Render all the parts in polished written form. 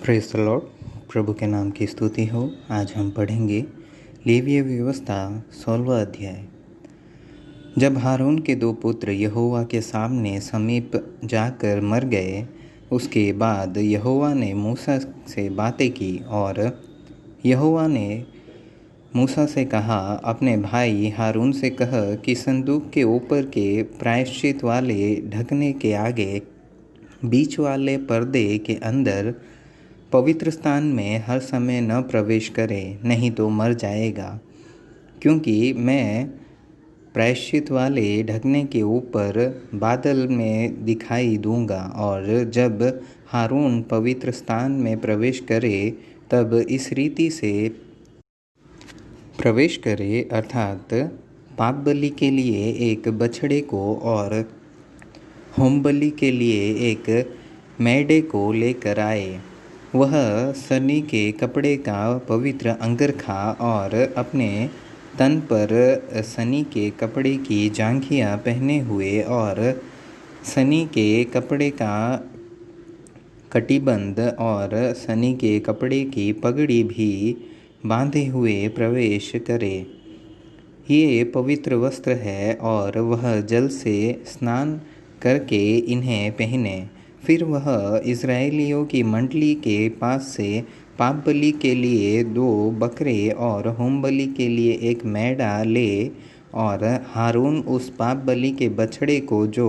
Praise the Lord. प्रभु के नाम की स्तुति हो। आज हम पढ़ेंगे लेवीय व्यवस्था 16वां अध्याय। जब हारून के दो पुत्र यहोवा के सामने समीप जाकर मर गए, उसके बाद यहोवा ने मूसा से बातें की और यहोवा ने मूसा से कहा, अपने भाई हारून से कह कि संदूक के ऊपर के प्रायश्चित वाले ढकने के आगे बीच वाले पर्दे के अंदर पवित्र स्थान में हर समय न प्रवेश करे, नहीं तो मर जाएगा। क्योंकि मैं प्रायश्चित वाले ढकने के ऊपर बादल में दिखाई दूंगा, और जब हारून पवित्र स्थान में प्रवेश करे तब इस रीति से प्रवेश करे, अर्थात पाप बलि के लिए एक बछड़े को और होम बलि के लिए एक मेढ़े को लेकर आए। वह सनी के कपड़े का पवित्र अंगरखा और अपने तन पर सनी के कपड़े की जांघिया पहने हुए और सनी के कपड़े का कटिबंध और सनी के कपड़े की पगड़ी भी बांधे हुए प्रवेश करे। ये पवित्र वस्त्र है और वह जल से स्नान करके इन्हें पहने। फिर वह इज़राइलियों की मंडली के पास से पाप बलि के लिए 2 बकरे और होम बलि के लिए एक मेढ़ा ले, और हारून उस पाप बलि के बछड़े को जो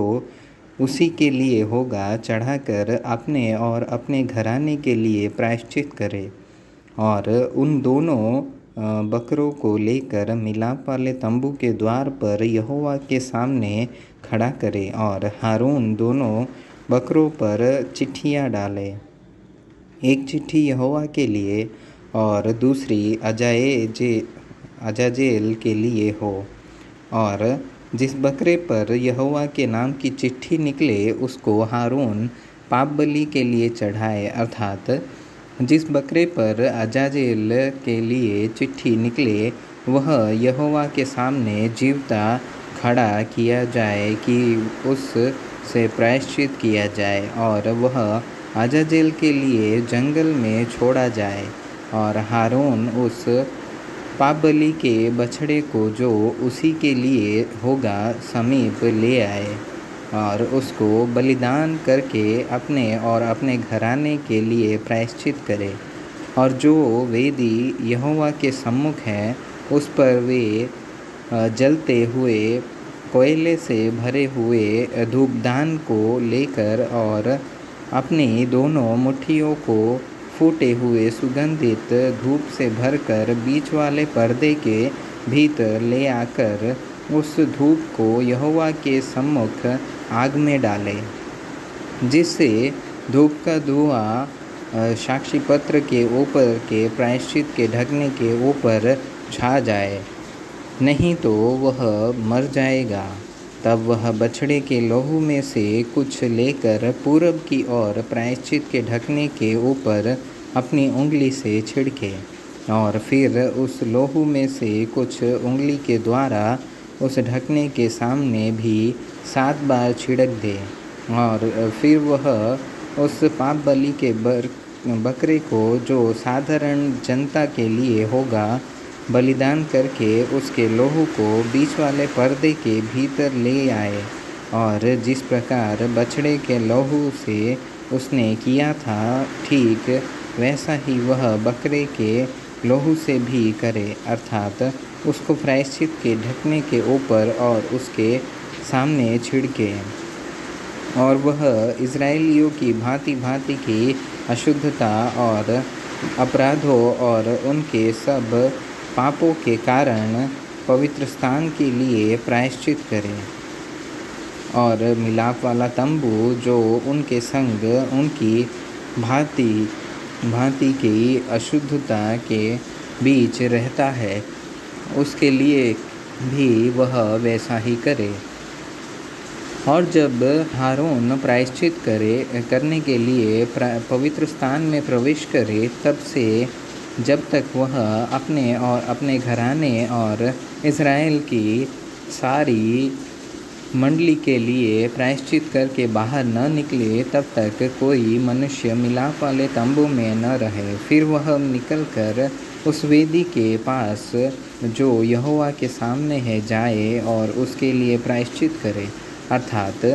उसी के लिए होगा चढ़ाकर अपने और अपने घराने के लिए प्रायश्चित करे, और उन दोनों बकरों को लेकर मिलाप वाले तंबू के द्वार पर यहोवा के सामने खड़ा करे, और हारून दोनों बकरों पर चिट्ठियाँ डाले, एक चिट्ठी यहोवा के लिए और दूसरी अजाजेल के लिए हो। और जिस बकरे पर यहोवा के नाम की चिट्ठी निकले उसको हारून पाप बलि के लिए चढ़ाए, अर्थात जिस बकरे पर अजाजेल के लिए चिट्ठी निकले वह यहोवा के सामने जीवता खड़ा किया जाए कि उस से प्रायश्चित किया जाए, और वह अजाजेल के लिए जंगल में छोड़ा जाए। और हारून उस पाप बलि के बछड़े को जो उसी के लिए होगा समीप ले आए, और उसको बलिदान करके अपने और अपने घराने के लिए प्रायश्चित करे। और जो वेदी यहोवा के सम्मुख है उस पर वे जलते हुए कोयले से भरे हुए धूपदान को लेकर और अपनी दोनों मुट्ठियों को फूटे हुए सुगंधित धूप से भरकर बीच वाले पर्दे के भीतर ले आकर उस धूप को यहोवा के सम्मुख आग में डाले, जिससे धूप का धुआं साक्षी पत्र के ऊपर के प्रायश्चित के ढकने के ऊपर छा जाए, नहीं तो वह मर जाएगा। तब वह बछड़े के लहू में से कुछ लेकर पूरब की ओर प्रायश्चित के ढकने के ऊपर अपनी उंगली से छिड़के, और फिर उस लहू में से कुछ उंगली के द्वारा उस ढकने के सामने भी 7 बार छिड़क दे। और फिर वह उस पाप बलि के बकरे को जो साधारण जनता के लिए होगा बलिदान करके उसके लोहू को बीच वाले पर्दे के भीतर ले आए, और जिस प्रकार बछड़े के लोहू से उसने किया था ठीक वैसा ही वह बकरे के लोहू से भी करे, अर्थात उसको प्रायश्चित के ढकने के ऊपर और उसके सामने छिड़के। और वह इज़राइलियों की भांति भांति की अशुद्धता और अपराधों और उनके सब पापों के कारण पवित्र स्थान के लिए प्रायश्चित करे, और मिलाप वाला तंबू जो उनके संग उनकी भांति भांति की अशुद्धता के बीच रहता है उसके लिए भी वह वैसा ही करे। और जब हारून प्रायश्चित करने के लिए पवित्र स्थान में प्रवेश करे, तब से जब तक वह अपने और अपने घराने और इज़राइल की सारी मंडली के लिए प्रायश्चित करके बाहर न निकले तब तक कोई मनुष्य मिलाप वाले तंबू में न रहे। फिर वह निकलकर उस वेदी के पास जो यहोवा के सामने है जाए और उसके लिए प्रायश्चित करे, अर्थात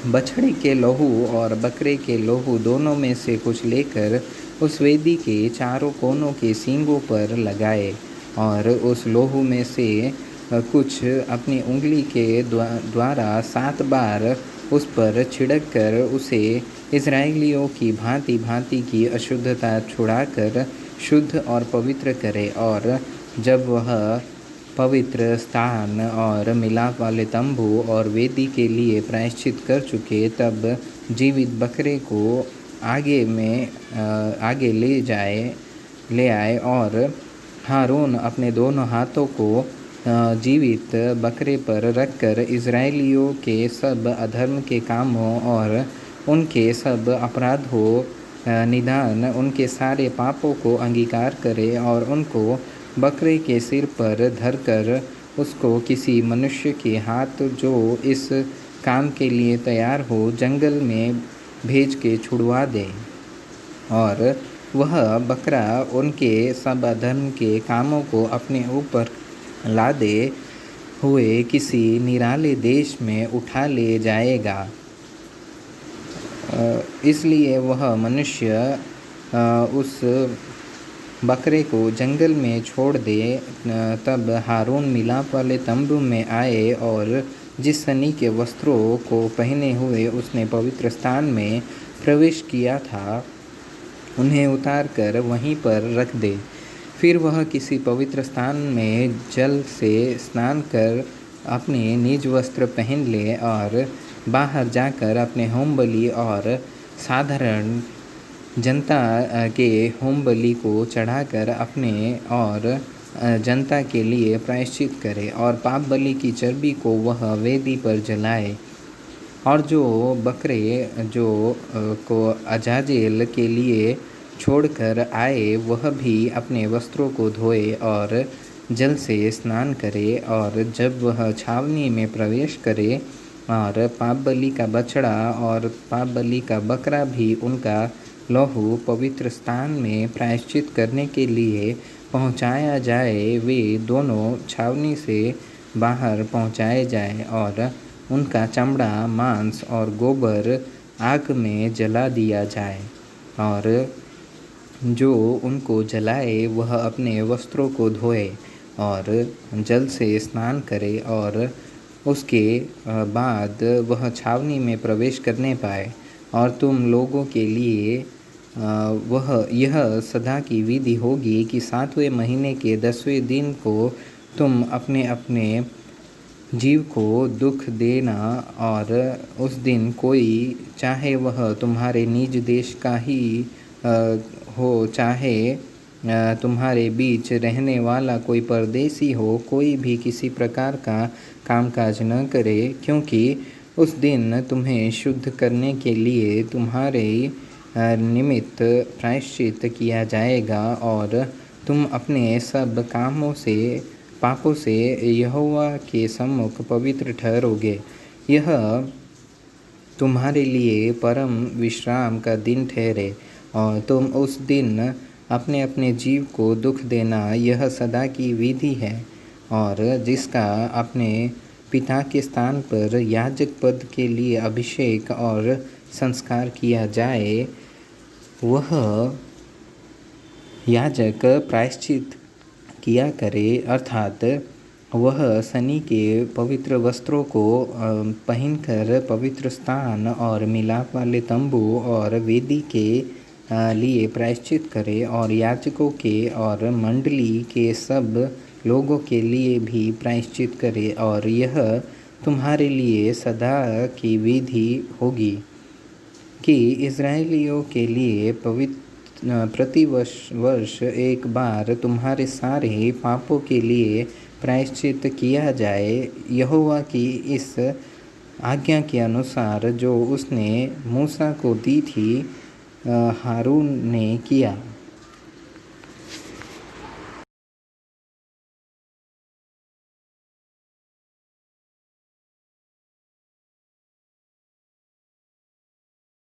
बछड़े के लहू और बकरे के लहू दोनों में से कुछ लेकर उस वेदी के चारों कोनों के सींगों पर लगाए और उस लहू में से कुछ अपनी उंगली के द्वारा 7 बार उस पर छिड़क कर उसे इस्राएलियों की भांति भांति की अशुद्धता छुड़ाकर शुद्ध और पवित्र करे। और जब वह पवित्र स्थान और मिलाप वाले तंबू और वेदी के लिए प्रायश्चित कर चुके, तब जीवित बकरे को आगे ले आए और हारून अपने दोनों हाथों को जीवित बकरे पर रखकर इस्राएलियों के सब अधर्म के कामों और उनके सब अपराधों निदान उनके सारे पापों को अंगीकार करे और उनको बकरे के सिर पर धरकर उसको किसी मनुष्य के हाथ जो इस काम के लिए तैयार हो जंगल में भेज के छुड़वा दे। और वह बकरा उनके सब अधर्म के कामों को अपने ऊपर लादे हुए किसी निराले देश में उठा ले जाएगा। इसलिए वह मनुष्य उस बकरे को जंगल में छोड़ दे। तब हारून मिलाप वाले तंबू में आए और जिस सनी के वस्त्रों को पहने हुए उसने पवित्र स्थान में प्रवेश किया था, उन्हें उतार कर वहीं पर रख दे। फिर वह किसी पवित्र स्थान में जल से स्नान कर अपने निज वस्त्र पहन ले और बाहर जाकर अपने होम बलि और साधारण जनता के होम बलि को चढ़ाकर अपने और जनता के लिए प्रायश्चित करे और पाप बलि की चर्बी को वह वेदी पर जलाए। और जो बकरे को अजाजेल के लिए छोड़कर आए, वह भी अपने वस्त्रों को धोए और जल से स्नान करे। और जब वह छावनी में प्रवेश करे और पाप बलि का बछड़ा और पाप बलि का बकरा भी उनका लहू पवित्र स्थान में प्रायश्चित करने के लिए पहुँचाया जाए, वे दोनों छावनी से बाहर पहुँचाए जाए और उनका चमड़ा, मांस और गोबर आग में जला दिया जाए। और जो उनको जलाए वह अपने वस्त्रों को धोए और जल से स्नान करे और उसके बाद वह छावनी में प्रवेश करने पाए। और तुम लोगों के लिए यह सदा की विधि होगी कि 7वें महीने के 10वें दिन को तुम अपने अपने जीव को दुख देना। और उस दिन कोई, चाहे वह तुम्हारे निज देश का ही हो, चाहे तुम्हारे बीच रहने वाला कोई परदेशी हो, कोई भी किसी प्रकार का कामकाज न करे, क्योंकि उस दिन तुम्हें शुद्ध करने के लिए तुम्हारे निमित्त प्रायश्चित किया जाएगा और तुम अपने सब पापों से यहोवा के सम्मुख पवित्र ठहरोगे। यह तुम्हारे लिए परम विश्राम का दिन ठहरे और तुम उस दिन अपने अपने जीव को दुख देना। यह सदा की विधि है। और जिसका अपने पिता के स्थान पर याजक पद के लिए अभिषेक और संस्कार किया जाए, वह याजक प्रायश्चित किया करे, अर्थात वह सनी के पवित्र वस्त्रों को पहनकर पवित्र स्थान और मिलाप वाले तंबू और वेदी के लिए प्रायश्चित करे और याजकों के और मंडली के सब लोगों के लिए भी प्रायश्चित करे। और यह तुम्हारे लिए सदा की विधि होगी कि इस्राएलियों के लिए प्रति वर्ष एक बार तुम्हारे सारे पापों के लिए प्रायश्चित किया जाए, यहोवा की इस आज्ञा के अनुसार जो उसने मूसा को दी थी। हारून ने किया।